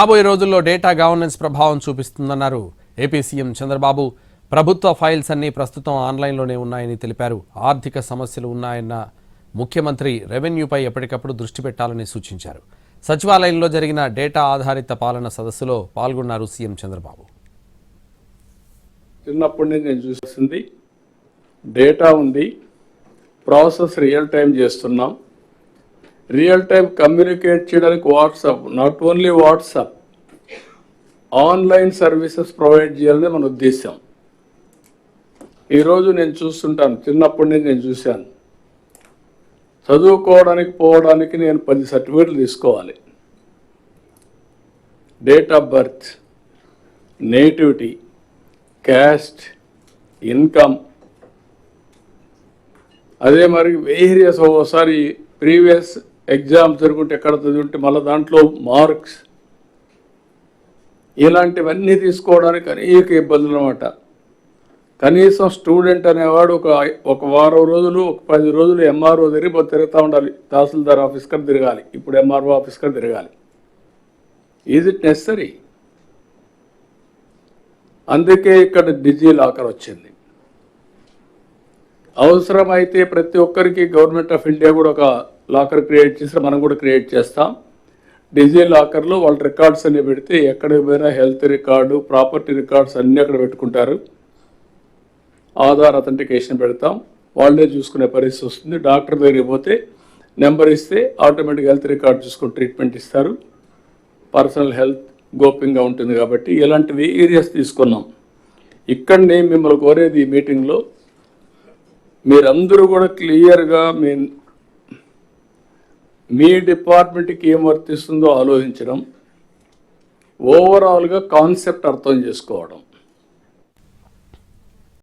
రాబోయే రోజుల్లో data governance ప్రభావం చూపిస్తుందన్నారు ఏపీ సీఎం చంద్రబాబు. ప్రభుత్వ ఫైల్స్ అన్నీ ప్రస్తుతం ఆన్లైన్లోనే ఉన్నాయని తెలిపారు. ఆర్థిక సమస్యలు ఉన్నాయన్న ముఖ్యమంత్రి రెవెన్యూపై ఎప్పటికప్పుడు దృష్టి పెట్టాలని సూచించారు. సచివాలయంలో జరిగిన డేటా ఆధారిత పాలన సదస్సులో పాల్గొన్నారు సీఎం చంద్రబాబు. చిన్నప్పటి నుంచి నేను చూసింది డేటా ఉంది, ప్రాసెస్ రియల్ టైం చేస్తున్నాం. రియల్ టైం కమ్యూనికేట్ చేయడానికి WhatsApp, not only WhatsApp, online services provide చేయాలని మన ఉద్దేశం. ఈరోజు నేను చూస్తుంటాను, చిన్నప్పటి నుంచి నేను చూశాను, చదువుకోవడానికి పోవడానికి నేను 10 సర్టిఫికేట్లు తీసుకోవాలి. Date of birth, nativity, caste, income, అదే మరి వేరియస్ ఒకసారి ప్రీవియస్ ఎగ్జామ్స్ జరుగుంటే ఎక్కడ చదువుంటే మళ్ళీ దాంట్లో మార్క్స్, ఇలాంటివన్నీ తీసుకోవడానికి అనేక ఇబ్బందులు అన్నమాట. కనీసం స్టూడెంట్ అనేవాడు ఒక వారం రోజులు, ఒక 10 రోజులు ఎంఆర్ఓ తిరుగుతూ ఉండాలి. తహసీల్దార్ ఆఫీస్కి తిరగాలి, ఇప్పుడు ఎంఆర్ఓ ఆఫీస్కి తిరగాలి. Is it necessary? అందుకే ఇక్కడ డిజీ లాకర్ వచ్చింది. అవసరమైతే ప్రతి ఒక్కరికి గవర్నమెంట్ ఆఫ్ ఇండియా కూడా ఒక లాకర్ క్రియేట్ చేసి మనం కూడా క్రియేట్ చేస్తాం. డిజీ లాకర్లో వాళ్ళ రికార్డ్స్ అన్ని పెడితే ఎక్కడికి పోయినా హెల్త్ రికార్డు, ప్రాపర్టీ రికార్డ్స్ అన్నీ అక్కడ పెట్టుకుంటారు. ఆధార్ అథెంటికేషన్ పెడతాం, వాళ్ళే చూసుకునే పరిస్థితి వస్తుంది. డాక్టర్ దగ్గరికి పోతే నెంబర్ ఇస్తే ఆటోమేటిక్గా హెల్త్ రికార్డ్ చూసుకొని ట్రీట్మెంట్ ఇస్తారు. పర్సనల్ హెల్త్ గోప్యంగా ఉంటుంది. కాబట్టి ఇలాంటివి ఏరియాస్ తీసుకున్నాం. ఇక్కడ నేను మిమ్మల్ని కోరేది ఈ మీటింగ్లో మీరందరూ కూడా క్లియర్గా మీ డిపార్ట్మెంట్కి ఏం వర్తిస్తుందో ఆలోచించడం, ఓవరాల్గా కాన్సెప్ట్ అర్థం చేసుకోవడం.